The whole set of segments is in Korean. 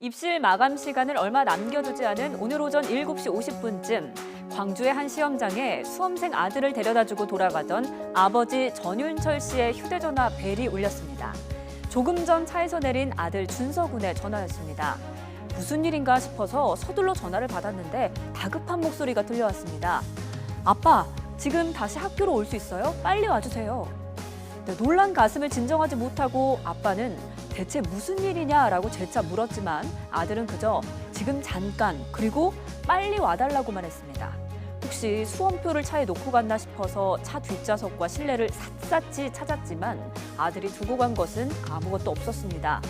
입실 마감 시간을 얼마 남겨두지 않은 오늘 오전 7시 50분쯤 광주의 한 시험장에 수험생 아들을 데려다주고 돌아가던 아버지 전윤철 씨의 휴대전화 벨이 울렸습니다. 조금 전 차에서 내린 아들 준서 군의 전화였습니다. 무슨 일인가 싶어서 서둘러 전화를 받았는데 다급한 목소리가 들려왔습니다. 아빠, 지금 다시 학교로 올 수 있어요? 빨리 와주세요. 놀란 가슴을 진정하지 못하고 아빠는 대체 무슨 일이냐라고 재차 물었지만 아들은 그저 지금 잠깐 그리고 빨리 와달라고만 했습니다. 혹시 수험표를 차에 놓고 갔나 싶어서 차 뒷좌석과 실내를 샅샅이 찾았지만 아들이 두고 간 것은 아무것도 없었습니다.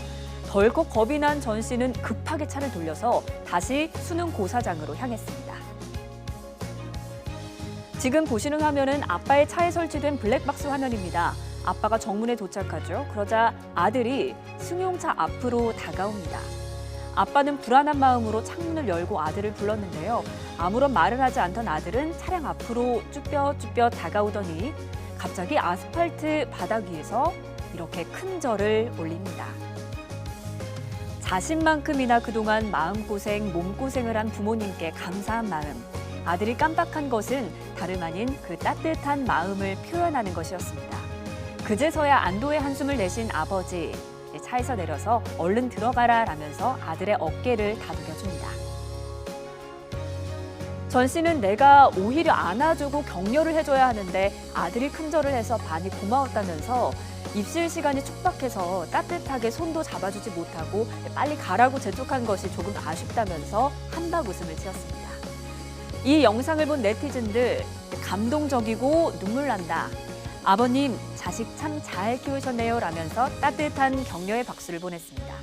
덜컥 겁이 난 전 씨는 급하게 차를 돌려서 다시 수능 고사장으로 향했습니다. 지금 보시는 화면은 아빠의 차에 설치된 블랙박스 화면입니다. 아빠가 정문에 도착하죠. 그러자 아들이 승용차 앞으로 다가옵니다. 아빠는 불안한 마음으로 창문을 열고 아들을 불렀는데요. 아무런 말을 하지 않던 아들은 차량 앞으로 쭈뼛쭈뼛 다가오더니 갑자기 아스팔트 바닥 위에서 이렇게 큰 절을 올립니다. 자신만큼이나 그동안 마음고생, 몸고생을 한 부모님께 감사한 마음. 아들이 깜빡한 것은 다름 아닌 그 따뜻한 마음을 표현하는 것이었습니다. 그제서야 안도의 한숨을 내쉰 아버지, 차에서 내려서 얼른 들어가라 라면서 아들의 어깨를 다독여줍니다. 전 씨는 내가 오히려 안아주고 격려를 해줘야 하는데 아들이 큰절을 해서 많이 고마웠다면서 입실 시간이 촉박해서 따뜻하게 손도 잡아주지 못하고 빨리 가라고 재촉한 것이 조금 아쉽다면서 한박 웃음을 지었습니다. 이 영상을 본 네티즌들 감동적이고 눈물 난다. 아버님, 자식 참 잘 키우셨네요 라면서 따뜻한 격려의 박수를 보냈습니다.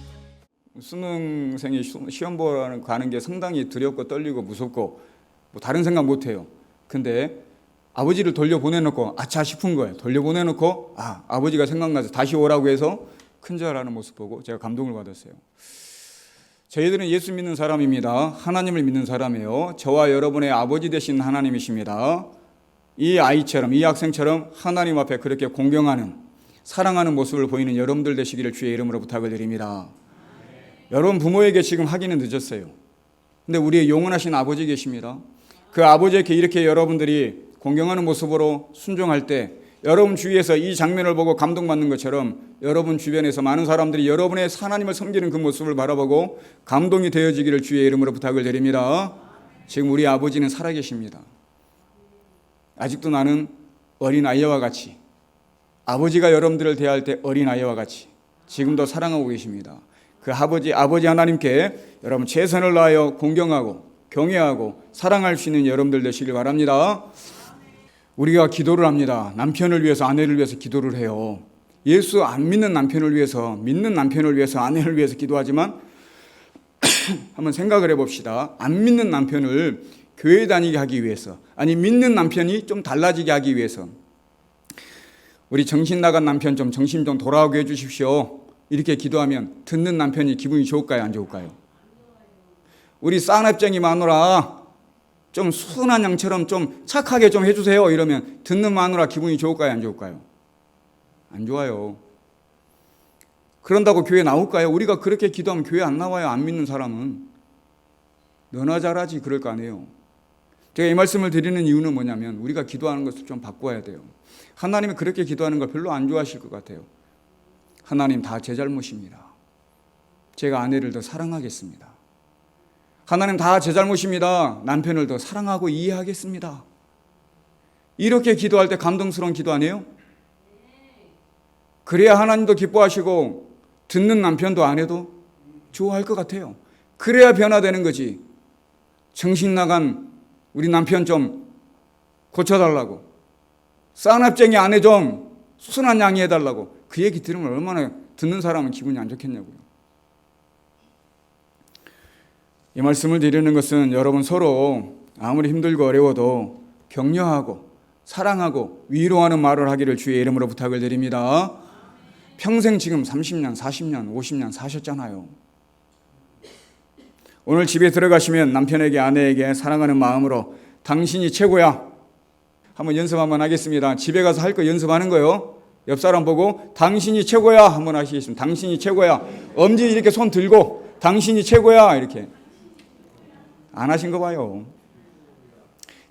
수능생이 시험 보러 가는 게 상당히 두렵고 떨리고 무섭고 뭐 다른 생각 못 해요. 근데 아버지를 돌려보내놓고 아차 싶은 거예요. 돌려보내놓고 아버지가 생각나서 다시 오라고 해서 큰절하는 모습 보고 제가 감동을 받았어요. 저희들은 예수 믿는 사람입니다. 하나님을 믿는 사람이에요. 저와 여러분의 아버지 되신 하나님이십니다. 이 아이처럼, 이 학생처럼 하나님 앞에 그렇게 공경하는, 사랑하는 모습을 보이는 여러분들 되시기를 주의 이름으로 부탁을 드립니다. 여러분 부모에게 지금 하기는 늦었어요. 근데 우리의 영원하신 아버지 계십니다. 그 아버지에게 이렇게 여러분들이 공경하는 모습으로 순종할 때 여러분 주위에서 이 장면을 보고 감동받는 것처럼 여러분 주변에서 많은 사람들이 여러분의 하나님을 섬기는 그 모습을 바라보고 감동이 되어지기를 주의 이름으로 부탁을 드립니다. 지금 우리 아버지는 살아계십니다. 아직도 나는 어린아이와 같이, 아버지가 여러분들을 대할 때 어린아이와 같이 지금도 사랑하고 계십니다. 그 아버지 하나님께 여러분 최선을 다하여 공경하고 경외하고 사랑할 수 있는 여러분들 되시길 바랍니다. 우리가 기도를 합니다. 남편을 위해서, 아내를 위해서 기도를 해요. 예수 안 믿는 남편을 위해서, 믿는 남편을 위해서, 아내를 위해서 기도하지만 한번 생각을 해봅시다. 안 믿는 남편을 교회 다니게 하기 위해서, 아니 믿는 남편이 좀 달라지게 하기 위해서 우리 정신 나간 남편 좀 정신 좀 돌아오게 해주십시오. 이렇게 기도하면 듣는 남편이 기분이 좋을까요? 안 좋을까요? 우리 싸납쟁이 마누라 좀 순한 양처럼 좀 착하게 좀 해주세요. 이러면 듣는 마누라 기분이 좋을까요? 안 좋을까요? 안 좋아요. 그런다고 교회 나올까요? 우리가 그렇게 기도하면 교회 안 나와요. 안 믿는 사람은. 너나 잘하지 그럴 거 아니에요. 제가 이 말씀을 드리는 이유는 뭐냐면 우리가 기도하는 것을 좀 바꿔야 돼요. 하나님이 그렇게 기도하는 걸 별로 안 좋아하실 것 같아요. 하나님 다 제 잘못입니다. 제가 아내를 더 사랑하겠습니다. 하나님 다 제 잘못입니다. 남편을 더 사랑하고 이해하겠습니다. 이렇게 기도할 때 감동스러운 기도 아니에요? 그래야 하나님도 기뻐하시고 듣는 남편도 아내도 좋아할 것 같아요. 그래야 변화되는 거지. 정신 나간 우리 남편 좀 고쳐달라고, 싸납쟁이 아내 좀 순한 양이 해달라고 그 얘기 들으면 얼마나 듣는 사람은 기분이 안 좋겠냐고요. 이 말씀을 드리는 것은 여러분 서로 아무리 힘들고 어려워도 격려하고 사랑하고 위로하는 말을 하기를 주의 이름으로 부탁을 드립니다. 평생 지금 30년, 40년, 50년 사셨잖아요. 오늘 집에 들어가시면 남편에게, 아내에게 사랑하는 마음으로 당신이 최고야. 한번 연습 한번 하겠습니다. 집에 가서 할 거 연습하는 거요. 옆 사람 보고 당신이 최고야 한번 하시겠습니다. 당신이 최고야. 엄지 이렇게 손 들고 당신이 최고야 이렇게 안 하신 거 봐요.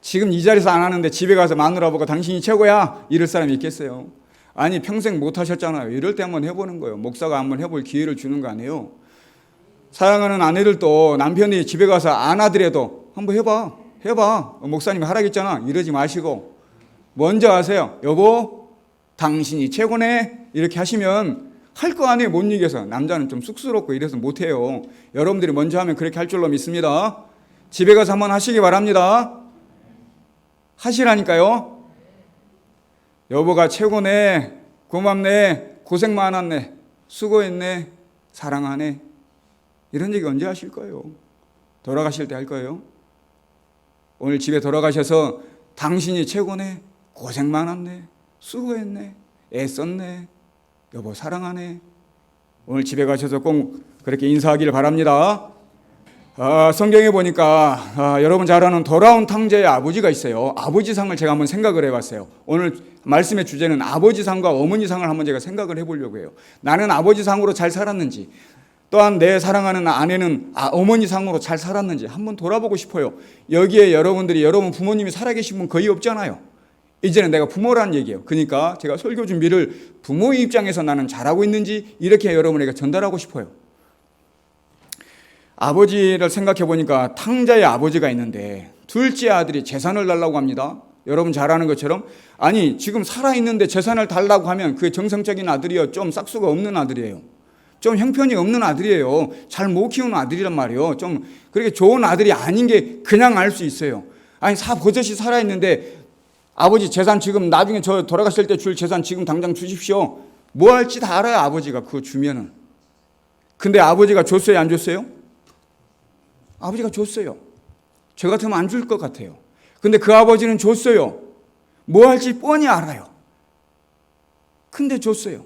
지금 이 자리에서 안 하는데 집에 가서 마누라 보고 당신이 최고야 이럴 사람이 있겠어요? 아니 평생 못 하셨잖아요. 이럴 때 한번 해보는 거예요. 목사가 한번 해볼 기회를 주는 거 아니에요. 사랑하는 아내들도 남편이 집에 가서 안 하더라도 한번 해봐. 목사님이 하라겠잖아. 이러지 마시고 먼저 하세요. 여보 당신이 최고네 이렇게 하시면 할 거 아니에요. 못 이겨서. 남자는 좀 쑥스럽고 이래서 못해요. 여러분들이 먼저 하면 그렇게 할 줄로 믿습니다. 집에 가서 한번 하시기 바랍니다. 하시라니까요. 여보가 최고네, 고맙네, 고생 많았네, 수고했네, 사랑하네. 이런 얘기 언제 하실 거예요? 돌아가실 때 할 거예요? 오늘 집에 돌아가셔서 당신이 최고네, 고생 많았네, 수고했네, 애썼네, 여보 사랑하네. 오늘 집에 가셔서 꼭 그렇게 인사하기를 바랍니다. 성경에 보니까 여러분 잘 아는 돌아온 탕자의 아버지가 있어요. 아버지상을 제가 한번 생각을 해봤어요. 오늘 말씀의 주제는 아버지상과 어머니상을 한번 제가 생각을 해보려고 해요. 나는 아버지상으로 잘 살았는지, 또한 내 사랑하는 아내는 어머니상으로 잘 살았는지 한번 돌아보고 싶어요. 여기에 여러분들이 여러분 부모님이 살아계신 분 거의 없잖아요. 이제는 내가 부모라는 얘기예요. 그러니까 제가 설교 준비를 부모의 입장에서 나는 잘하고 있는지 이렇게 여러분에게 전달하고 싶어요. 아버지를 생각해 보니까 탕자의 아버지가 있는데 둘째 아들이 재산을 달라고 합니다. 여러분 잘 아는 것처럼 아니 지금 살아있는데 재산을 달라고 하면 그게 정상적인 아들이요. 좀 싹수가 없는 아들이에요. 좀 형편이 없는 아들이에요. 잘 못 키우는 아들이란 말이에요. 좀 그렇게 좋은 아들이 아닌 게 그냥 알 수 있어요. 아니 버젓이 살아있는데 아버지 재산 지금 나중에 저 돌아가실 때 줄 재산 지금 당장 주십시오. 뭐 할지 다 알아요. 아버지가 그거 주면은. 근데 아버지가 줬어요 안 줬어요? 아버지가 줬어요. 저 같으면 안 줄 것 같아요. 근데 그 아버지는 줬어요. 뭐 할지 뻔히 알아요. 근데 줬어요.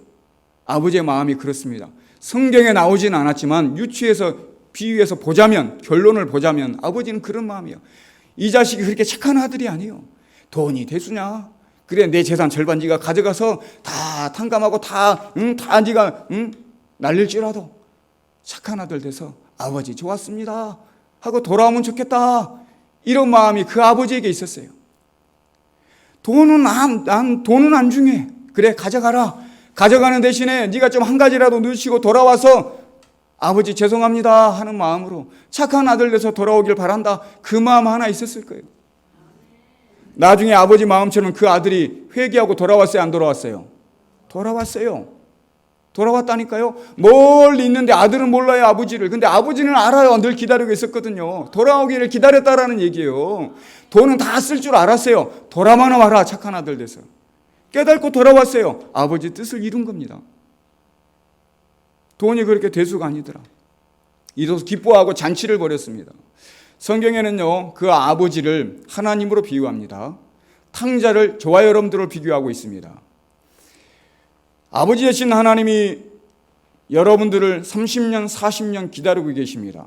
아버지의 마음이 그렇습니다. 성경에 나오지는 않았지만 유추해서 비유해서 보자면 결론을 보자면 아버지는 그런 마음이에요. 이 자식이 그렇게 착한 아들이 아니에요. 돈이 대수냐? 그래 내 재산 절반 네가 가져가서 다 탕감하고 다 네가 날릴지라도 착한 아들 돼서 아버지 좋았습니다 하고 돌아오면 좋겠다. 이런 마음이 그 아버지에게 있었어요. 돈은 안 중요해. 그래 가져가라. 가져가는 대신에 네가 좀 한 가지라도 놓치고 돌아와서 아버지 죄송합니다 하는 마음으로 착한 아들 돼서 돌아오길 바란다. 그 마음 하나 있었을 거예요. 나중에 아버지 마음처럼 그 아들이 회개하고 돌아왔어요 안 돌아왔어요? 돌아왔어요. 돌아왔다니까요. 멀리 있는데 아들은 몰라요 아버지를. 근데 아버지는 알아요. 늘 기다리고 있었거든요. 돌아오기를 기다렸다라는 얘기예요. 돈은 다 쓸 줄 알았어요. 돌아만 와라 착한 아들 돼서. 깨닫고 돌아왔어요. 아버지 뜻을 이룬 겁니다. 돈이 그렇게 대수가 아니더라. 이로써 기뻐하고 잔치를 벌였습니다. 성경에는요 그 아버지를 하나님으로 비유합니다. 탕자를 저와 여러분들을 비교하고 있습니다. 아버지 되신 하나님이 여러분들을 30년, 40년 기다리고 계십니다.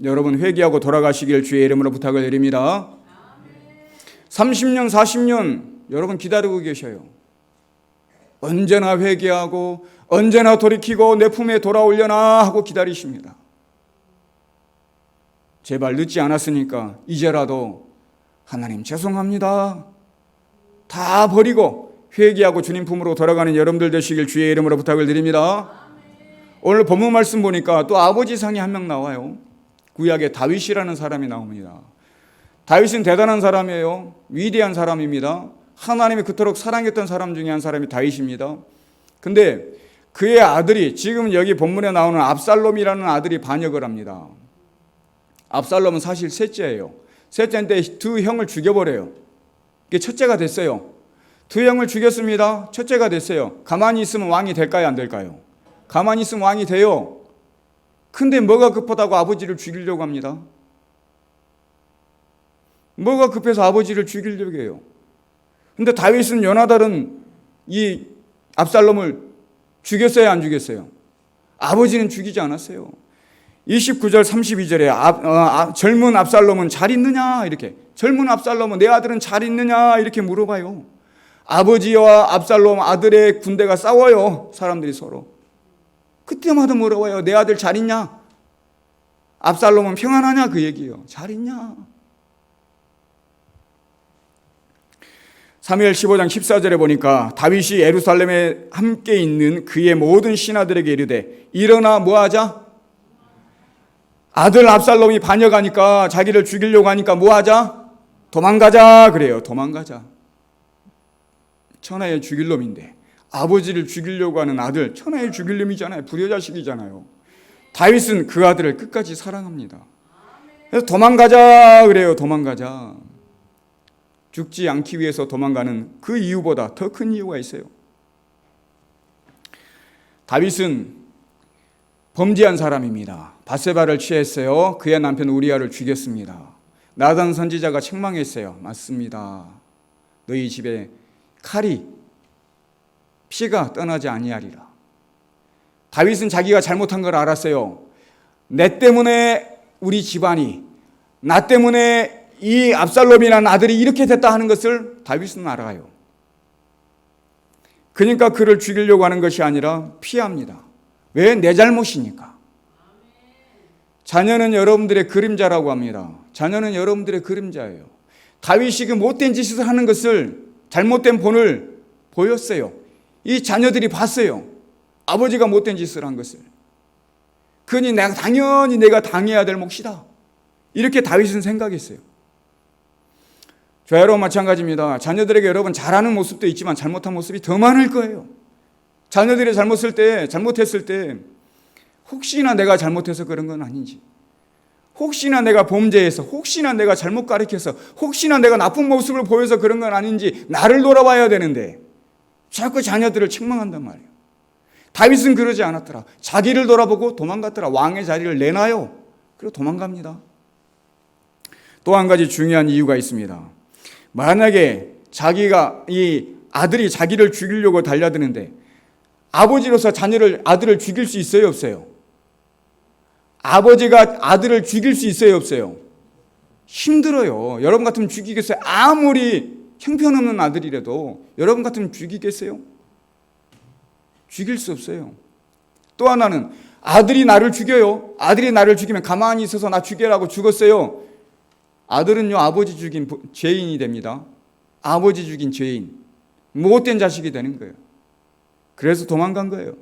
여러분 회개하고 돌아가시길 주의 이름으로 부탁을 드립니다. 30년, 40년 여러분 기다리고 계셔요. 언제나 회개하고 언제나 돌이키고 내 품에 돌아오려나 하고 기다리십니다. 제발 늦지 않았으니까 이제라도 하나님 죄송합니다. 다 버리고 회개하고 주님 품으로 돌아가는 여러분들 되시길 주의 이름으로 부탁을 드립니다. 오늘 본문 말씀 보니까 또 아버지 상이 한 명 나와요. 구약에 다윗이라는 사람이 나옵니다. 다윗은 대단한 사람이에요. 위대한 사람입니다. 하나님이 그토록 사랑했던 사람 중에 한 사람이 다윗입니다. 근데 그의 아들이 지금 여기 본문에 나오는 압살롬이라는 아들이 반역을 합니다. 압살롬은 사실 셋째예요. 셋째인데 두 형을 죽여버려요. 이게 첫째가 됐어요. 두 형을 죽였습니다. 첫째가 됐어요. 가만히 있으면 왕이 될까요? 안 될까요? 가만히 있으면 왕이 돼요. 근데 뭐가 급하다고 아버지를 죽이려고 합니다. 뭐가 급해서 아버지를 죽이려고 해요. 근데 다윗은 요나단은 이 압살롬을 죽였어요? 안 죽였어요? 아버지는 죽이지 않았어요. 29절 32절에 젊은 압살롬은 잘 있느냐 이렇게 젊은 압살롬은 내 아들은 잘 있느냐 이렇게 물어봐요. 아버지와 압살롬 아들의 군대가 싸워요. 사람들이 서로 그때마다 물어봐요. 내 아들 잘 있냐? 압살롬은 평안하냐 그 얘기예요. 잘 있냐? 사무엘 15장 14절에 보니까 다윗이 예루살렘에 함께 있는 그의 모든 신하들에게 이르되 일어나 뭐하자? 아들 압살롬이 반역하니까 자기를 죽이려고 하니까 뭐하자? 도망가자 그래요. 도망가자. 천하의 죽일 놈인데 아버지를 죽이려고 하는 아들, 천하의 죽일 놈이잖아요. 불효자식이잖아요. 다윗은 그 아들을 끝까지 사랑합니다. 그래서 도망가자 그래요. 도망가자. 죽지 않기 위해서 도망가는 그 이유보다 더 큰 이유가 있어요. 다윗은 범죄한 사람입니다. 밧세바를 취했어요. 그의 남편 우리아를 죽였습니다. 나단 선지자가 책망했어요. 맞습니다. 너희 집에 칼이 피가 떠나지 아니하리라. 다윗은 자기가 잘못한 걸 알았어요. 내 때문에 우리 집안이, 나 때문에 이 압살롬이라는 아들이 이렇게 됐다 하는 것을 다윗은 알아요. 그러니까 그를 죽이려고 하는 것이 아니라 피합니다. 왜? 내 잘못이니까. 자녀는 여러분들의 그림자라고 합니다. 자녀는 여러분들의 그림자예요. 다윗이 그 못된 짓을 하는 것을, 잘못된 본을 보였어요. 이 자녀들이 봤어요. 아버지가 못된 짓을 한 것을. 그러니 당연히 내가 당해야 될 몫이다. 이렇게 다윗은 생각했어요. 저와 여러분 마찬가지입니다. 자녀들에게 여러분 잘하는 모습도 있지만 잘못한 모습이 더 많을 거예요. 자녀들이 잘못했을 때 혹시나 내가 잘못해서 그런 건 아닌지, 혹시나 내가 범죄해서, 혹시나 내가 잘못 가르쳐서, 혹시나 내가 나쁜 모습을 보여서 그런 건 아닌지 나를 돌아봐야 되는데 자꾸 자녀들을 책망한단 말이에요. 다윗은 그러지 않았더라. 자기를 돌아보고 도망갔더라. 왕의 자리를 내놔요. 그리고 도망갑니다. 또 한 가지 중요한 이유가 있습니다. 만약에 이 아들이 자기를 죽이려고 달려드는데 아버지로서 아들을 죽일 수 있어요, 없어요? 아버지가 아들을 죽일 수 있어요, 없어요? 힘들어요. 여러분 같으면 죽이겠어요? 아무리 형편없는 아들이라도 여러분 같으면 죽이겠어요? 죽일 수 없어요. 또 하나는 아들이 나를 죽여요. 아들이 나를 죽이면 가만히 있어서 나 죽여라고 죽었어요. 아들은요, 아버지 죽인 죄인이 됩니다. 아버지 죽인 죄인, 못된 자식이 되는 거예요. 그래서 도망간 거예요.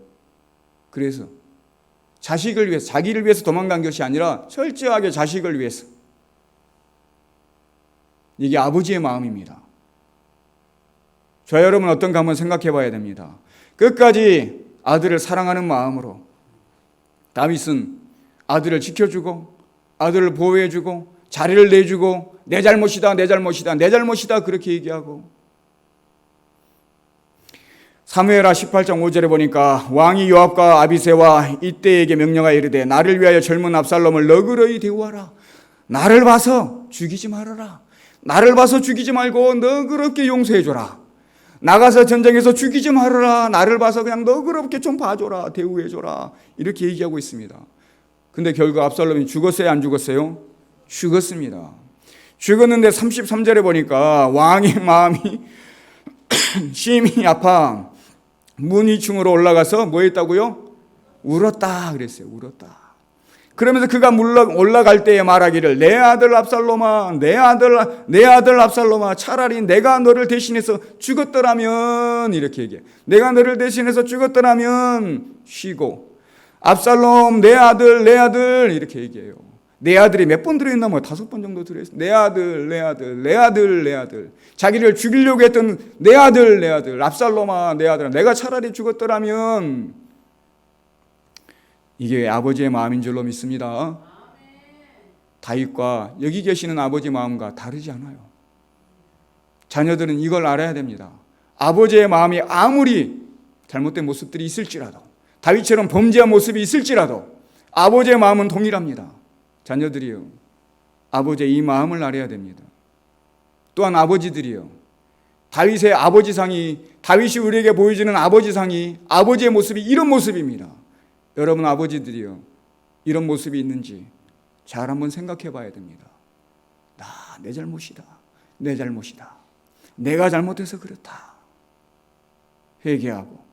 그래서 자식을 위해서, 자기를 위해서 도망간 것이 아니라 철저하게 자식을 위해서. 이게 아버지의 마음입니다. 저와 여러분 어떤가 한번 생각해 봐야 됩니다. 끝까지 아들을 사랑하는 마음으로 다윗은 아들을 지켜주고 아들을 보호해주고 자리를 내주고 내 잘못이다, 내 잘못이다, 내 잘못이다 그렇게 얘기하고. 사무엘하 18장 5절에 보니까 왕이 요압과 아비새와 이때에게 명령하여 이르되 나를 위하여 젊은 압살롬을 너그러이 대우하라. 나를 봐서 죽이지 말아라. 나를 봐서 죽이지 말고 너그럽게 용서해줘라. 나가서 전쟁에서 죽이지 말아라. 나를 봐서 그냥 너그럽게 좀 봐줘라. 대우해줘라. 이렇게 얘기하고 있습니다. 근데 결국 압살롬이 죽었어요, 안 죽었어요? 죽었습니다. 죽었는데 33절에 보니까 왕의 마음이 심히 아파 문 위층으로 올라가서 뭐 했다고요? 울었다 그랬어요. 울었다. 그러면서 그가 올라갈 때에 말하기를 내 아들 압살롬아, 내 아들 압살롬아, 차라리 내가 너를 대신해서 죽었더라면, 이렇게 얘기해. 내가 너를 대신해서 죽었더라면 쉬고, 압살롬 내 아들 이렇게 얘기해요. 내 아들이 몇 번 들어있나? 5번 정도 들어있어요. 내 아들. 자기를 죽이려고 했던 내 아들, 압살롬아, 내 아들. 내가 차라리 죽었더라면. 이게 아버지의 마음인 줄로 믿습니다. 다윗과 여기 계시는 아버지 마음과 다르지 않아요. 자녀들은 이걸 알아야 됩니다. 아버지의 마음이 아무리 잘못된 모습들이 있을지라도, 다윗처럼 범죄한 모습이 있을지라도 아버지의 마음은 동일합니다. 자녀들이요, 아버지의 이 마음을 알아야 됩니다. 또한 아버지들이요, 다윗의 아버지상이, 다윗이 우리에게 보여주는 아버지상이, 아버지의 모습이 이런 모습입니다. 여러분 아버지들이요, 이런 모습이 있는지 잘 한번 생각해 봐야 됩니다. 내 잘못이다. 내가 잘못해서 그렇다. 회개하고.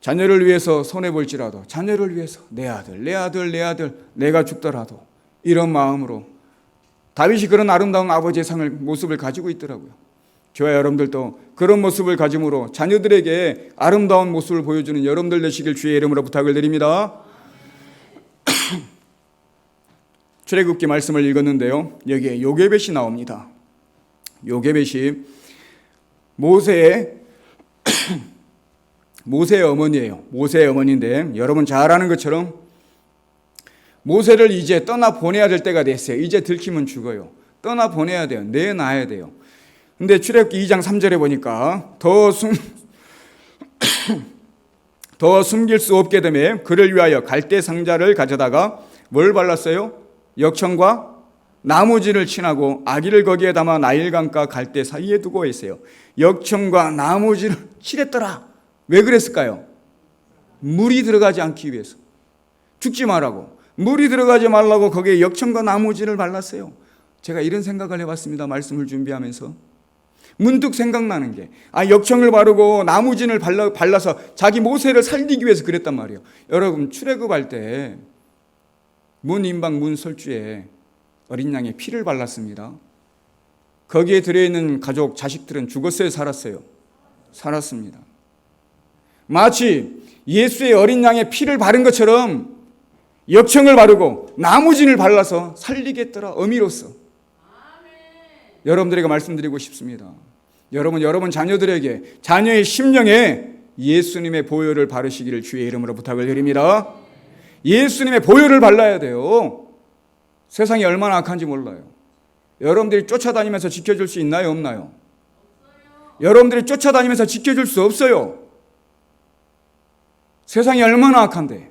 자녀를 위해서 손해볼지라도, 자녀를 위해서 내 아들 내가 죽더라도, 이런 마음으로 다윗이 그런 아름다운 아버지의 상을 모습을 가지고 있더라고요. 저와 여러분들도 그런 모습을 가짐으로 자녀들에게 아름다운 모습을 보여주는 여러분들 되시길 주의 이름으로 부탁을 드립니다. 출애굽기 말씀을 읽었는데요, 여기에 요게벳이 나옵니다. 요게벳이 모세의 어머니예요. 모세의 어머니인데, 여러분 잘 아는 것처럼 모세를 이제 떠나 보내야 될 때가 됐어요. 이제 들키면 죽어요. 떠나 보내야 돼요. 내놔야 돼요. 근데 출애굽기 2장 3절에 보니까 더 숨길 수 없게 되매 그를 위하여 갈대 상자를 가져다가 뭘 발랐어요? 역청과 나무진을 칠하고 아기를 거기에 담아 나일강과 갈대 사이에 두고 있어요. 역청과 나무진을 칠했더라. 왜 그랬을까요? 물이 들어가지 않기 위해서. 죽지 말라고. 물이 들어가지 말라고 거기에 역청과 나무진을 발랐어요. 제가 이런 생각을 해봤습니다. 말씀을 준비하면서. 문득 생각나는 게, 역청을 바르고 나무진을 발라서 자기 모세를 살리기 위해서 그랬단 말이에요. 여러분, 출애굽할 때 문인방 문설주에 어린 양의 피를 발랐습니다. 거기에 들어있는 가족, 자식들은 죽었어요, 살았어요? 살았습니다. 마치 예수의 어린 양의 피를 바른 것처럼 역청을 바르고 나무진을 발라서 살리겠더라, 어미로서. 여러분들에게 말씀드리고 싶습니다. 여러분 자녀들에게, 자녀의 심령에 예수님의 보혈을 바르시기를 주의 이름으로 부탁을 드립니다. 예수님의 보혈을 발라야 돼요. 세상이 얼마나 악한지 몰라요. 여러분들이 쫓아다니면서 지켜줄 수 있나요, 없나요? 여러분들이 쫓아다니면서 지켜줄 수 없어요. 세상이 얼마나 악한데,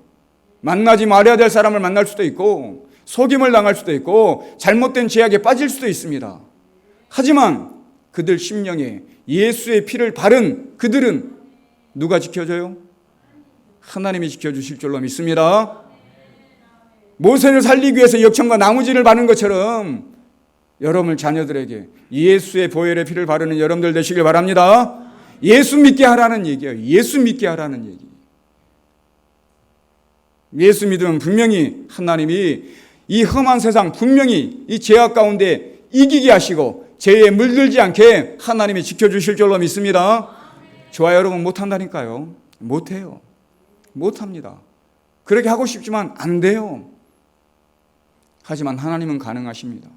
만나지 말아야 될 사람을 만날 수도 있고, 속임을 당할 수도 있고, 잘못된 죄악에 빠질 수도 있습니다. 하지만 그들 심령에 예수의 피를 바른 그들은 누가 지켜줘요? 하나님이 지켜주실 줄로 믿습니다. 모세를 살리기 위해서 역청과 나무진을 바른 것처럼 여러분 자녀들에게 예수의 보혈의 피를 바르는 여러분들 되시길 바랍니다. 예수 믿게 하라는 얘기예요. 예수 믿게 하라는 얘기. 예수 믿으면 분명히 하나님이 이 험한 세상, 분명히 이 죄악 가운데 이기게 하시고 죄에 물들지 않게 하나님이 지켜주실 줄로 믿습니다. 저와 여러분 못한다니까요. 못해요. 못합니다. 그렇게 하고 싶지만 안 돼요. 하지만 하나님은 가능하십니다.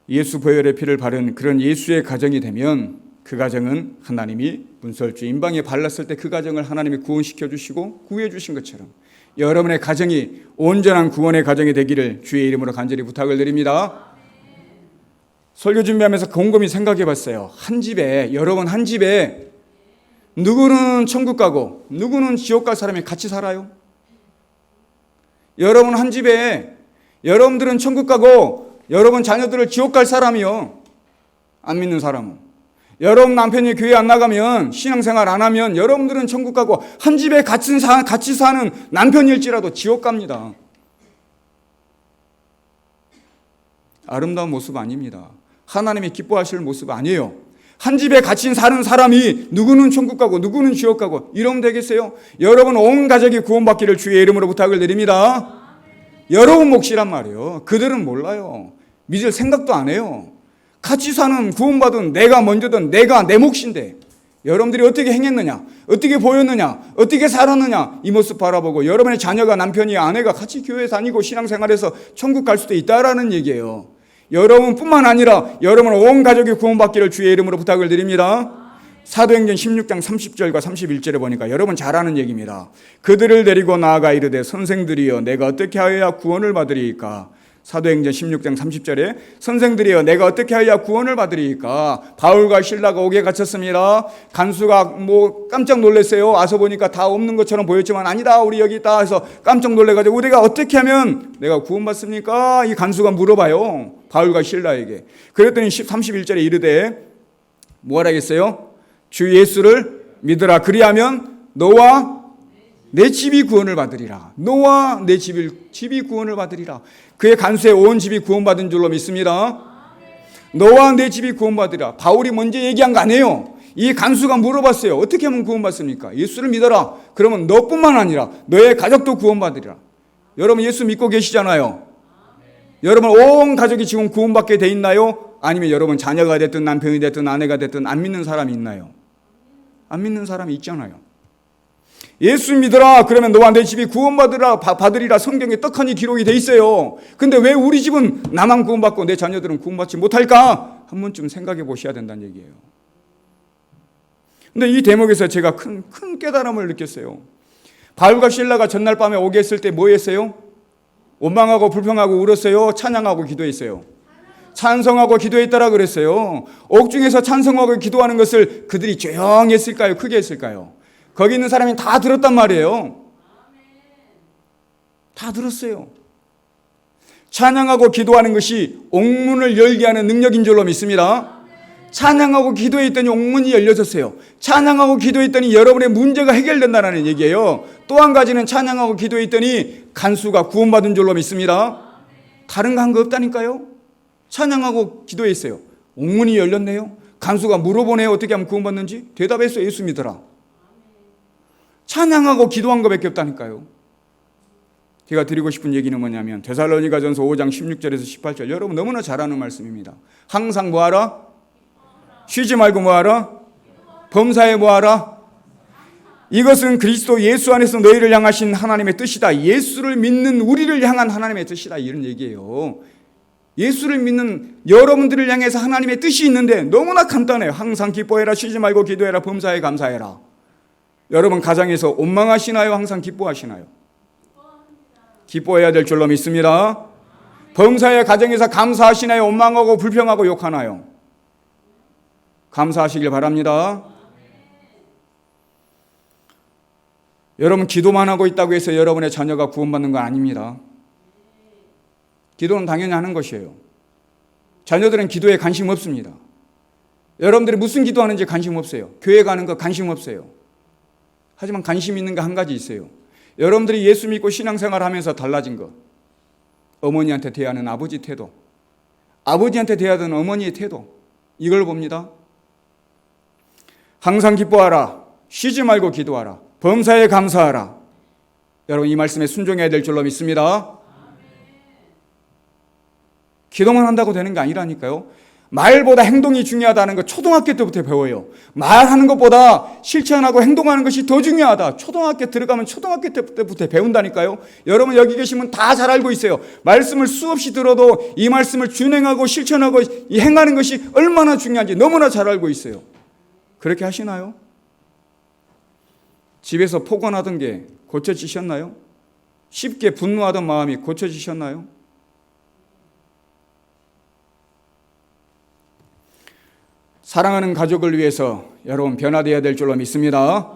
예수 보혈의 피를 바른 그런 예수의 가정이 되면 그 가정은 하나님이 문설주 인방에 발랐을 때 그 가정을 하나님이 구원시켜 주시고 구해 주신 것처럼 여러분의 가정이 온전한 구원의 가정이 되기를 주의 이름으로 간절히 부탁을 드립니다. 설교 준비하면서 곰곰이 생각해 봤어요. 한 집에, 여러분 한 집에 누구는 천국 가고 누구는 지옥 갈 사람이 같이 살아요? 여러분 한 집에 여러분들은 천국 가고 여러분 자녀들을 지옥 갈 사람이요. 안 믿는 사람은. 여러분 남편이 교회 안 나가면, 신앙생활 안 하면 여러분들은 천국 가고 한 집에 같이 사는 남편일지라도 지옥 갑니다. 아름다운 모습 아닙니다. 하나님이 기뻐하실 모습 아니에요. 한 집에 같이 사는 사람이 누구는 천국 가고 누구는 지옥 가고 이러면 되겠어요? 여러분 온 가족이 구원받기를 주의 이름으로 부탁을 드립니다. 여러분 몫이란 말이에요. 그들은 몰라요. 믿을 생각도 안 해요. 같이 사는 구원받은 내가 먼저든 내가 내 몫인데 여러분들이 어떻게 행했느냐, 어떻게 보였느냐, 어떻게 살았느냐 이 모습 바라보고 여러분의 자녀가, 남편이, 아내가 같이 교회 다니고 신앙생활해서 천국 갈 수도 있다라는 얘기예요. 여러분뿐만 아니라 여러분 온 가족이 구원받기를 주의 이름으로 부탁을 드립니다. 사도행전 16장 30절과 31절에 보니까 여러분 잘 아는 얘기입니다. 그들을 데리고 나아가 이르되 선생들이여 내가 어떻게 하여야 구원을 받으리이까. 사도행전 16장 30절에 선생들이여 내가 어떻게 하여야 구원을 받으리이까. 바울과 실라가 옥에 갇혔습니다. 간수가 깜짝 놀랐어요. 와서 보니까 다 없는 것처럼 보였지만 아니다, 우리 여기 있다 해서 깜짝 놀래가지고 우리가 어떻게 하면 내가 구원받습니까? 이 간수가 물어봐요, 바울과 실라에게. 그랬더니 31절에 이르되 뭐라 하겠어요? 주 예수를 믿으라. 그리하면 너와 내 집이 구원을 받으리라. 너와 내 집이 구원을 받으리라. 그의 간수의 온 집이 구원받은 줄로 믿습니다. 너와 내 집이 구원받으라. 바울이 먼저 얘기한 거 아니에요. 이 간수가 물어봤어요. 어떻게 하면 구원받습니까? 예수를 믿어라. 그러면 너뿐만 아니라 너의 가족도 구원받으리라. 여러분 예수 믿고 계시잖아요. 여러분 온 가족이 지금 구원받게 돼 있나요? 아니면 여러분 자녀가 됐든 남편이 됐든 아내가 됐든 안 믿는 사람이 있나요? 안 믿는 사람이 있잖아요. 예수 믿어라. 그러면 너와 내 집이 받으리라. 성경에 떡하니 기록이 돼 있어요. 근데 왜 우리 집은 나만 구원받고 내 자녀들은 구원받지 못할까? 한 번쯤 생각해 보셔야 된다는 얘기예요. 근데 이 대목에서 제가 큰 깨달음을 느꼈어요. 바울과 실라가 전날 밤에 오게 했을 때 뭐 했어요? 원망하고 불평하고 울었어요? 찬양하고 기도했어요? 찬성하고 기도했다라 그랬어요. 옥중에서 찬성하고 기도하는 것을 그들이 조용히 했을까요? 크게 했을까요? 거기 있는 사람이 다 들었단 말이에요. 다 들었어요. 찬양하고 기도하는 것이 옥문을 열게 하는 능력인 줄로 믿습니다. 찬양하고 기도했더니 옥문이 열려졌어요. 찬양하고 기도했더니 여러분의 문제가 해결된다는 얘기예요. 또 한 가지는 찬양하고 기도했더니 간수가 구원받은 줄로 믿습니다. 다른 거 한 거 없다니까요. 찬양하고 기도했어요. 옥문이 열렸네요. 간수가 물어보네요. 어떻게 하면 구원받는지. 대답했어요. 예수 믿어라. 찬양하고 기도한 것밖에 없다니까요. 제가 드리고 싶은 얘기는 뭐냐면 데살로니가전서 5장 16절에서 18절 여러분 너무나 잘 아는 말씀입니다. 항상 뭐하라? 쉬지 말고 뭐하라? 범사에 뭐하라? 이것은 그리스도 예수 안에서 너희를 향하신 하나님의 뜻이다. 예수를 믿는 우리를 향한 하나님의 뜻이다. 이런 얘기예요. 예수를 믿는 여러분들을 향해서 하나님의 뜻이 있는데 너무나 간단해요. 항상 기뻐해라. 쉬지 말고 기도해라. 범사에 감사해라. 여러분 가정에서 원망하시나요? 항상 기뻐하시나요? 기뻐해야 될 줄로 믿습니다. 범사에 가정에서 감사하시나요? 원망하고 불평하고 욕하나요? 감사하시길 바랍니다. 여러분 기도만 하고 있다고 해서 여러분의 자녀가 구원받는 건 아닙니다. 기도는 당연히 하는 것이에요. 자녀들은 기도에 관심 없습니다. 여러분들이 무슨 기도하는지 관심 없어요. 교회 가는 거 관심 없어요. 하지만 관심 있는 거 한 가지 있어요. 여러분들이 예수 믿고 신앙생활 하면서 달라진 거. 어머니한테 대하는 아버지 태도. 아버지한테 대하던 어머니의 태도. 이걸 봅니다. 항상 기뻐하라. 쉬지 말고 기도하라. 범사에 감사하라. 여러분 이 말씀에 순종해야 될 줄로 믿습니다. 기도만 한다고 되는 게 아니라니까요. 말보다 행동이 중요하다는 거 초등학교 때부터 배워요. 말하는 것보다 실천하고 행동하는 것이 더 중요하다. 초등학교 들어가면 초등학교 때부터 배운다니까요. 여러분 여기 계시면 다 잘 알고 있어요. 말씀을 수없이 들어도 이 말씀을 준행하고 실천하고 행하는 것이 얼마나 중요한지 너무나 잘 알고 있어요. 그렇게 하시나요? 집에서 포건하던 게 고쳐지셨나요? 쉽게 분노하던 마음이 고쳐지셨나요? 사랑하는 가족을 위해서 여러분 변화되어야 될 줄로 믿습니다.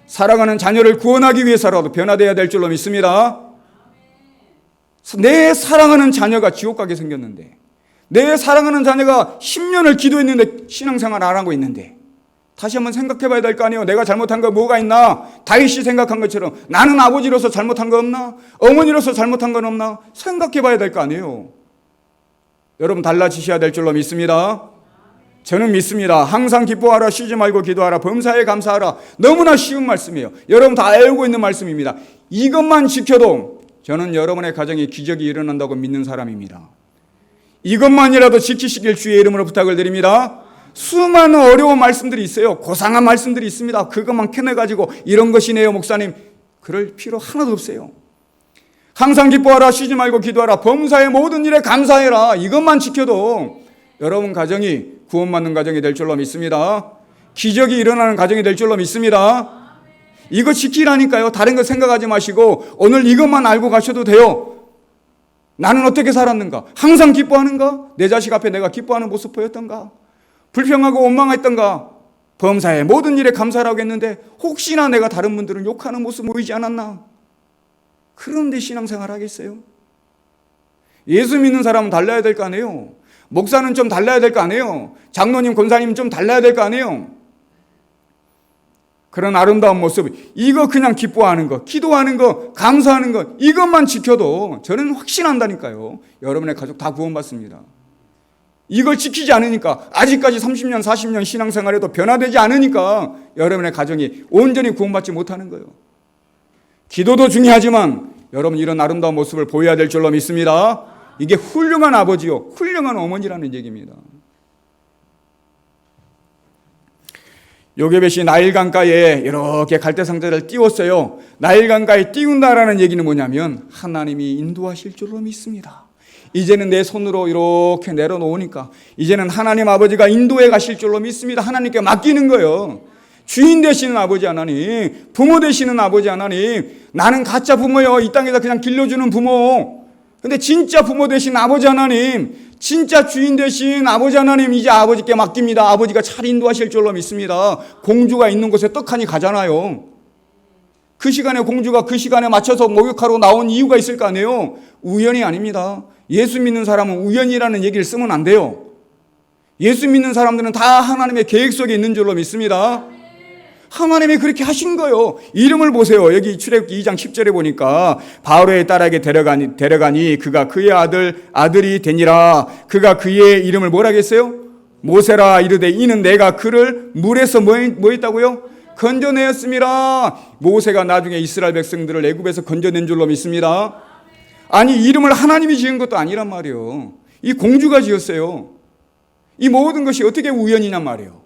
사랑하는 자녀를 구원하기 위해서라도 변화되어야 될 줄로 믿습니다. 내 사랑하는 자녀가 지옥 가게 생겼는데, 내 사랑하는 자녀가 10년을 기도했는데 신앙생활 안 하고 있는데, 다시 한번 생각해 봐야 될 거 아니에요. 내가 잘못한 거 뭐가 있나? 다윗이 생각한 것처럼 나는 아버지로서 잘못한 거 없나? 어머니로서 잘못한 건 없나? 생각해 봐야 될 거 아니에요. 여러분 달라지셔야 될 줄로 믿습니다. 저는 믿습니다. 항상 기뻐하라. 쉬지 말고 기도하라. 범사에 감사하라. 너무나 쉬운 말씀이에요. 여러분 다 알고 있는 말씀입니다. 이것만 지켜도 저는 여러분의 가정에 기적이 일어난다고 믿는 사람입니다. 이것만이라도 지키시길 주의 이름으로 부탁을 드립니다. 수많은 어려운 말씀들이 있어요. 고상한 말씀들이 있습니다. 그것만 캐내가지고 이런 것이네요 목사님. 그럴 필요 하나도 없어요. 항상 기뻐하라. 쉬지 말고 기도하라. 범사의 모든 일에 감사해라. 이것만 지켜도 여러분 가정이 구원받는 가정이 될 줄로 믿습니다. 기적이 일어나는 가정이 될 줄로 믿습니다. 이거 지키라니까요. 다른 거 생각하지 마시고 오늘 이것만 알고 가셔도 돼요. 나는 어떻게 살았는가? 항상 기뻐하는가? 내 자식 앞에 내가 기뻐하는 모습 보였던가? 불평하고 원망했던가? 범사의 모든 일에 감사라고 했는데 혹시나 내가 다른 분들은 욕하는 모습 보이지 않았나? 그런데 신앙생활 하겠어요? 예수 믿는 사람은 달라야 될 거 아니에요? 목사는 좀 달라야 될 거 아니에요? 장로님, 권사님 좀 달라야 될 거 아니에요? 그런 아름다운 모습, 이거 그냥 기뻐하는 거, 기도하는 거, 감사하는 거, 이것만 지켜도 저는 확신한다니까요. 여러분의 가족 다 구원받습니다. 이걸 지키지 않으니까, 아직까지 30년, 40년 신앙생활에도 변화되지 않으니까 여러분의 가정이 온전히 구원받지 못하는 거예요. 기도도 중요하지만 여러분 이런 아름다운 모습을 보여야 될 줄로 믿습니다. 이게 훌륭한 아버지요, 훌륭한 어머니라는 얘기입니다. 요게벳이 나일강가에 이렇게 갈대상자를 띄웠어요. 나일강가에 띄운다라는 얘기는 뭐냐면 하나님이 인도하실 줄로 믿습니다. 이제는 내 손으로 이렇게 내려놓으니까 이제는 하나님 아버지가 인도해 가실 줄로 믿습니다. 하나님께 맡기는 거예요. 주인 되시는 아버지 하나님, 부모 되시는 아버지 하나님, 나는 가짜 부모요, 이 땅에서 그냥 길러주는 부모. 근데 진짜 부모 되신 아버지 하나님, 진짜 주인 되신 아버지 하나님, 이제 아버지께 맡깁니다. 아버지가 잘 인도하실 줄로 믿습니다. 공주가 있는 곳에 떡하니 가잖아요. 그 시간에 공주가 그 시간에 맞춰서 목욕하러 나온 이유가 있을 거 아니에요. 우연이 아닙니다. 예수 믿는 사람은 우연이라는 얘기를 쓰면 안 돼요. 예수 믿는 사람들은 다 하나님의 계획 속에 있는 줄로 믿습니다. 하나님이 그렇게 하신 거예요. 이름을 보세요. 여기 출애굽기 2장 10절에 보니까 바로의 딸에게 데려가니 그가 그의 아들이 되니라. 그가 그의 이름을 뭐라 했어요? 모세라 이르되 이는 내가 그를 물에서 뭐 했다고요? 건져내었습니다. 모세가 나중에 이스라엘 백성들을 애굽에서 건져낸 줄로 믿습니다. 아니 이름을 하나님이 지은 것도 아니란 말이에요. 이 공주가 지었어요. 이 모든 것이 어떻게 우연이냔 말이에요.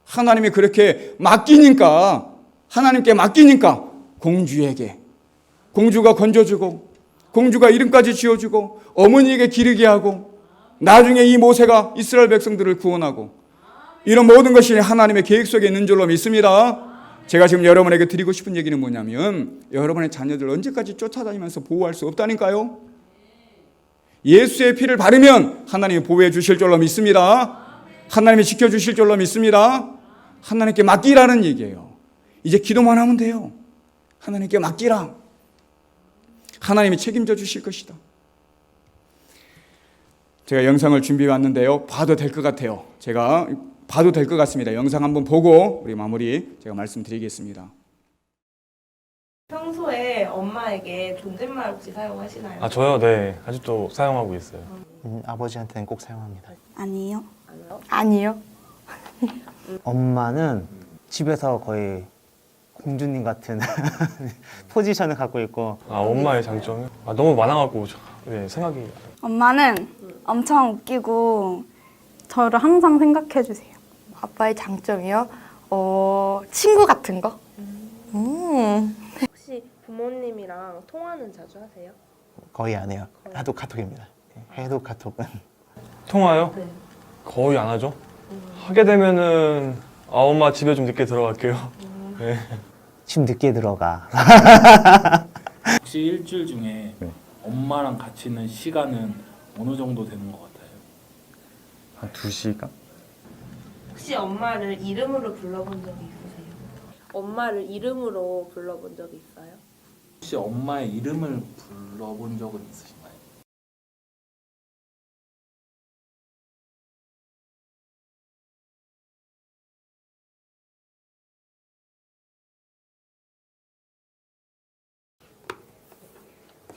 하나님이 그렇게 맡기니까, 하나님께 맡기니까 공주에게, 공주가 건져주고 공주가 이름까지 지어주고 어머니에게 기르게 하고 나중에 이 모세가 이스라엘 백성들을 구원하고, 이런 모든 것이 하나님의 계획 속에 있는 줄로 믿습니다. 제가 지금 여러분에게 드리고 싶은 얘기는 뭐냐면 여러분의 자녀들 언제까지 쫓아다니면서 보호할 수 없다니까요. 예수의 피를 바르면 하나님이 보호해 주실 줄로 믿습니다. 하나님이 지켜주실 줄로 믿습니다. 하나님께 맡기라는 얘기예요. 이제 기도만 하면 돼요. 하나님께 맡기라. 하나님이 책임져 주실 것이다. 제가 영상을 준비해 왔는데요. 봐도 될 것 같아요. 제가 봐도 될 것 같습니다. 영상 한번 보고 우리 마무리 제가 말씀드리겠습니다. 평소에 엄마에게 존댓말 혹시 사용하시나요? 아 저요? 네, 아직도 사용하고 있어요. 아버지한테는 꼭 사용합니다. 아니요. 아니요. 엄마는 집에서 거의 공주님 같은 포지션을 갖고 있고. 아 엄마의 장점이 너무 많아갖고 네, 생각이. 엄마는 엄청 웃기고 저를 항상 생각해 주세요. 아빠의 장점이요? 친구 같은 거? 혹시 부모님이랑 통화는 자주 하세요? 거의 안 해요. 하도 카톡입니다. 해도 카톡은. 통화요? 네. 거의 안 하죠. 하게 되면은 엄마 집에 좀 늦게 들어갈게요. 네. 집 늦게 들어가. 혹시 일주일 중에 엄마랑 같이 있는 시간은 어느 정도 되는 것 같아요? 한 2시간? 혹시 엄마를 이름으로 불러본 적이 있으세요? 엄마를 이름으로 불러본 적이 있어요? 혹시 엄마의 이름을 불러본 적은 있으신가요?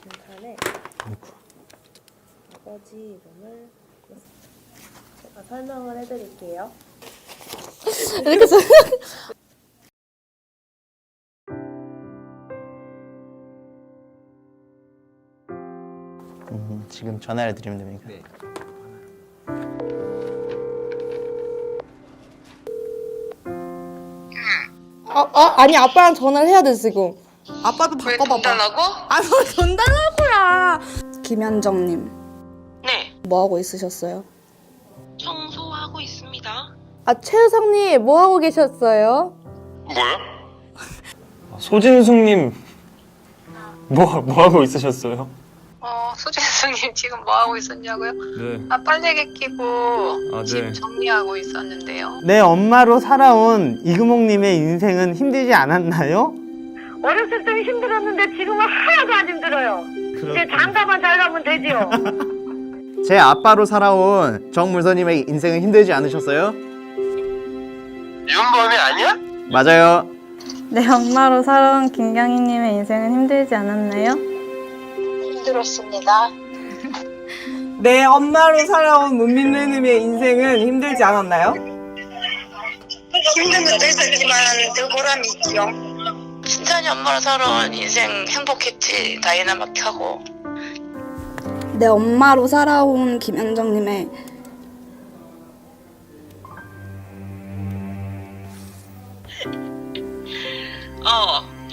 빈칸에 아버지 이름을 제가 설명을 해드릴게요. 지금 전화를 드리면 됩니까? 네. 아니 아빠랑 전화를 해야 돼 지금. 아빠도 바꿔봐봐. 돈 달라고? 돈 달라고야. 김현정님. 네. 뭐 하고 있으셨어요? 청소하고 있습니다. 최우성님 뭐 하고 계셨어요? 뭐야? 소진숙님 뭐 하고 있으셨어요? 소진수님 지금 뭐 하고 있었냐고요? 네. 빨래개 끼고 집 네. 정리하고 있었는데요. 내 엄마로 살아온 이금옥님의 인생은 힘들지 않았나요? 어렸을 때 힘들었는데 지금은 하나도 안 힘들어요. 이제 장가만 잘 가면 되지요. 제 아빠로 살아온 정물서님의 인생은 힘들지 않으셨어요? 윤범이 아니야? 맞아요. 내 엄마로 살아온 김경희님의 인생은 힘들지 않았나요? 힘들었습니다. 내 엄마로 살아온 못 믿는님의 인생은 힘들지 않았나요? 힘든 것도 있었지만 더 보람이 있죠. 순찬이 엄마로 살아온 인생 행복했지. 다이나마크하고. 내 엄마로 살아온 김현정님의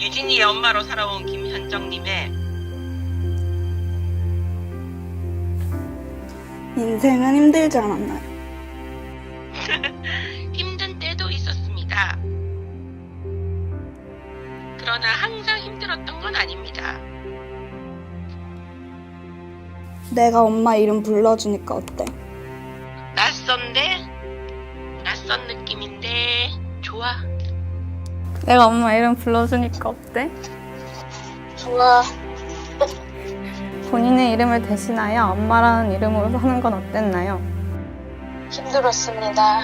유진이의 엄마로 살아온 김현정님의 인생은 힘들지 않았나요? 힘든 때도 있었습니다. 그러나 항상 힘들었던 건 아닙니다. 내가 엄마 이름 불러주니까 어때? 낯선 느낌인데 좋아. 내가 엄마 이름 불러주니까 어때? 좋아. 본인의 이름을 대신하여 엄마라는 이름으로 사는 건 어땠나요? 힘들었습니다.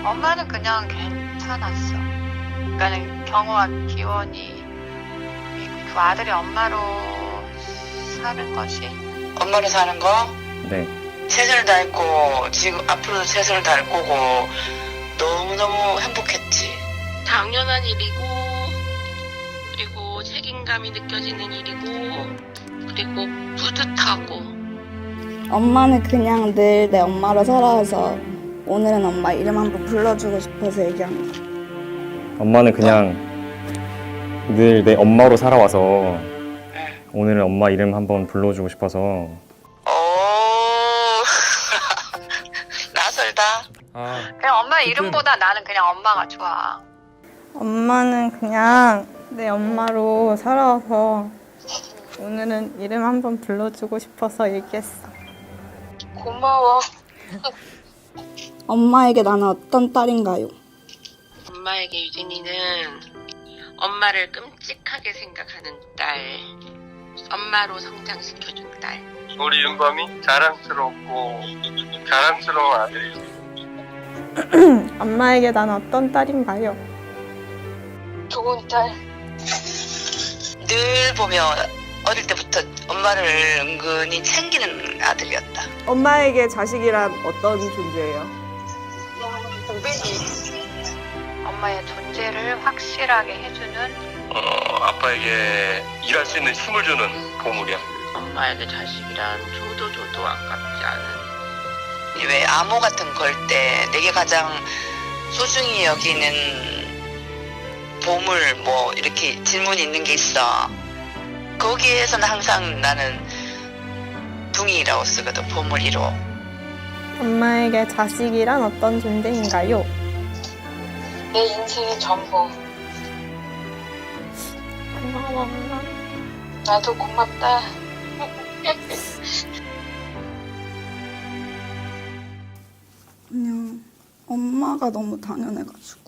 엄마는 그냥 괜찮았어. 그러니까는 경호와 기원이 그 아들이 엄마로 사는 것이. 엄마로 사는 거? 네. 최선을 다했고 지금 앞으로도 최선을 다할 거고 너무너무 행복했지. 당연한 일이고 그리고 책임감이 느껴지는 일이고 그리고 뿌듯하고. 엄마는 그냥 늘 내 엄마로 살아와서 오늘은 엄마 이름 한번 불러주고 싶어서 얘기한 거야. 엄마는 그냥 늘 내 엄마로 살아와서 오늘은 엄마 이름 한번 불러주고 싶어서. 낯설다. 그냥 엄마 이름보다 나는 그냥 엄마가 좋아. 엄마는 그냥 내 엄마로 살아와서 오늘은 이름 한번 불러주고 싶어서 얘기했어. 고마워. 엄마에게 나는 어떤 딸인가요? 엄마에게 유진이는 엄마를 끔찍하게 생각하는 딸, 엄마로 성장시켜준 딸. 우리 윤범이 자랑스럽고 자랑스러운 아들이. 엄마에게 나는 어떤 딸인가요? 좋은 딸. 늘 보면 어릴 때부터 엄마를 은근히 챙기는 아들이었다. 엄마에게 자식이란 어떤 존재예요? 엄마의 존재를 확실하게 해주는, 아빠에게 일할 수 있는 힘을 주는 보물이야. 엄마에게 자식이란 줘도 아깝지 않은. 왜 암호 같은 걸 때 내게 가장 소중히 여기는 보물 뭐 이렇게 질문이 있는 게 있어. 거기에서는 항상 나는 둥이라고 쓰거든. 보물 1호. 엄마에게 자식이란 어떤 존재인가요? 내 인생의 전부. 고마워, 엄마. 나도 고맙다. 그냥 엄마가 너무 당연해가지고.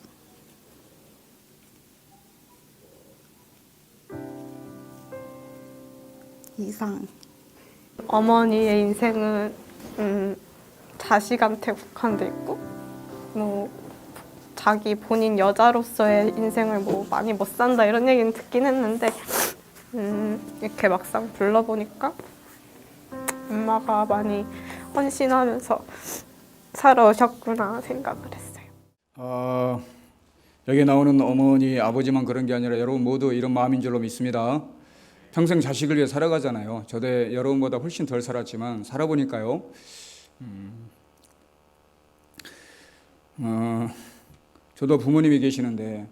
이상. 어머니의 인생은 자식한테 국한돼 있고, 뭐 자기 본인 여자로서의 인생을 뭐 많이 못 산다 이런 얘기는 듣긴 했는데, 이렇게 막상 불러보니까 엄마가 많이 헌신하면서 살아오셨구나 생각을 했어요. 여기 나오는 어머니, 아버지만 그런 게 아니라 여러분 모두 이런 마음인 줄로 믿습니다. 평생 자식을 위해 살아가잖아요. 저도 여러분보다 훨씬 덜 살았지만 살아보니까요. 저도 부모님이 계시는데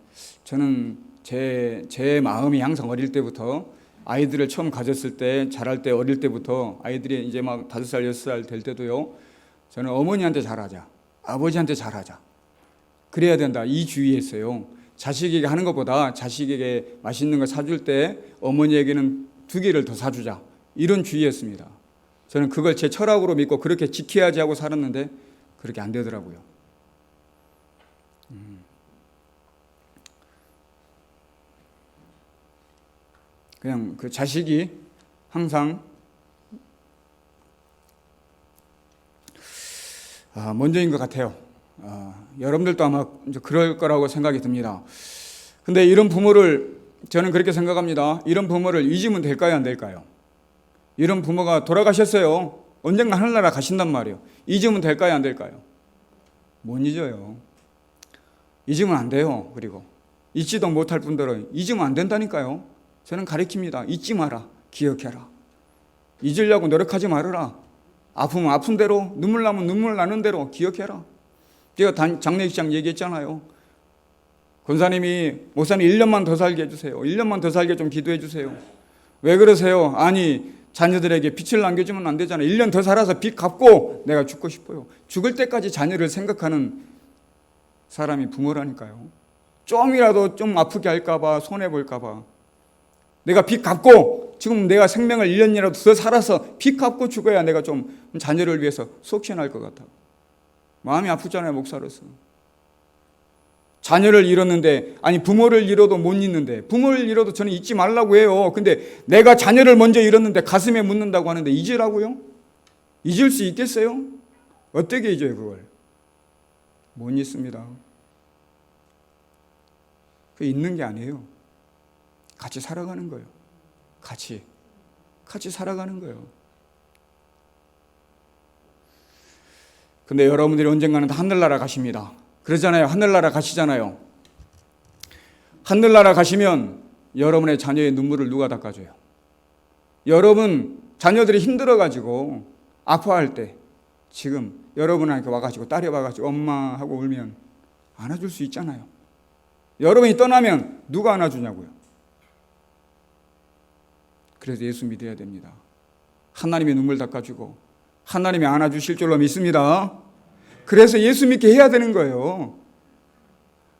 저는 제 마음이 항상 어릴 때부터 아이들을 처음 가졌을 때 자랄 때 어릴 때부터 아이들이 이제 막 5살, 6살 될 때도요. 저는 어머니한테 잘하자, 아버지한테 잘하자. 그래야 된다. 이 주의했어요. 자식에게 하는 것보다 자식에게 맛있는 거 사줄 때 어머니에게는 2개를 더 사주자. 이런 주의였습니다. 저는 그걸 제 철학으로 믿고 그렇게 지켜야지 하고 살았는데 그렇게 안 되더라고요. 그냥 그 자식이 항상 먼저인 것 같아요. 여러분들도 아마 이제 그럴 거라고 생각이 듭니다. 근데 이런 부모를 저는 그렇게 생각합니다. 이런 부모를 잊으면 될까요, 안 될까요? 이런 부모가 돌아가셨어요. 언젠가 하늘나라 가신단 말이에요. 잊으면 될까요, 안 될까요? 못 잊어요. 잊으면 안 돼요. 그리고 잊지도 못할 분들은 잊으면 안 된다니까요. 저는 가르칩니다. 잊지 마라. 기억해라. 잊으려고 노력하지 말아라. 아프면 아픈 대로, 눈물 나면 눈물 나는 대로 기억해라. 제가 장례식장 얘기했잖아요. 권사님이 목사님 1년만 더 살게 해주세요. 1년만 더 살게 좀 기도해 주세요. 왜 그러세요? 아니 자녀들에게 빚을 남겨주면 안 되잖아요. 1년 더 살아서 빚 갚고 내가 죽고 싶어요. 죽을 때까지 자녀를 생각하는 사람이 부모라니까요. 좀이라도 좀 아프게 할까봐, 손해볼까봐. 내가 빚 갚고 지금 내가 생명을 1년이라도 더 살아서 빚 갚고 죽어야 내가 좀 자녀를 위해서 속 시원할 것 같아. 마음이 아프잖아요, 목사로서. 자녀를 잃었는데, 아니 부모를 잃어도 못 잊는데, 부모를 잃어도 저는 잊지 말라고 해요. 근데 내가 자녀를 먼저 잃었는데 가슴에 묻는다고 하는데 잊으라고요? 잊을 수 있겠어요? 어떻게 잊어요 그걸? 못 잊습니다. 그 잊는 게 아니에요. 같이 살아가는 거예요. 같이 살아가는 거예요. 근데 여러분들이 언젠가는 하늘나라 가십니다. 그러잖아요. 하늘나라 가시잖아요. 하늘나라 가시면 여러분의 자녀의 눈물을 누가 닦아줘요? 여러분 자녀들이 힘들어가지고 아파할 때 지금 여러분한테 와가지고 딸이 와가지고 엄마 하고 울면 안아줄 수 있잖아요. 여러분이 떠나면 누가 안아주냐고요. 그래서 예수 믿어야 됩니다. 하나님의 눈물 닦아주고 하나님이 안아주실 줄로 믿습니다. 그래서 예수 믿게 해야 되는 거예요.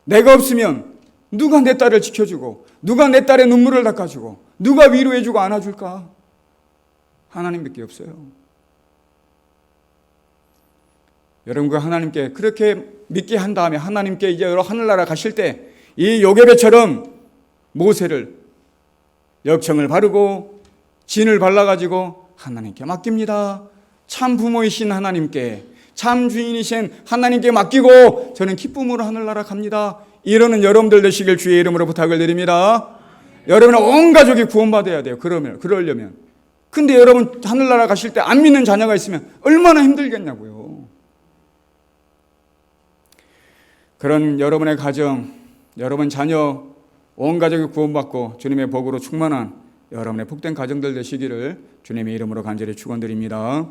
내가 없으면 누가 내 딸을 지켜주고 누가 내 딸의 눈물을 닦아주고 누가 위로해주고 안아줄까? 하나님밖에 없어요. 여러분 그 하나님께 그렇게 믿게 한 다음에 하나님께 이제 하늘나라 가실 때 이 요괴배처럼 모세를 역청을 바르고 진을 발라가지고 하나님께 맡깁니다. 참 부모이신 하나님께, 참 주인이신 하나님께 맡기고 저는 기쁨으로 하늘나라 갑니다. 이러는 여러분들 되시길 주의 이름으로 부탁을 드립니다. 여러분의 온 가족이 구원받아야 돼요. 그러려면. 근데 여러분 하늘나라 가실 때 안 믿는 자녀가 있으면 얼마나 힘들겠냐고요. 그런 여러분의 가정, 여러분 자녀, 온 가족이 구원받고 주님의 복으로 충만한 여러분의 복된 가정들 되시기를 주님의 이름으로 간절히 축원드립니다.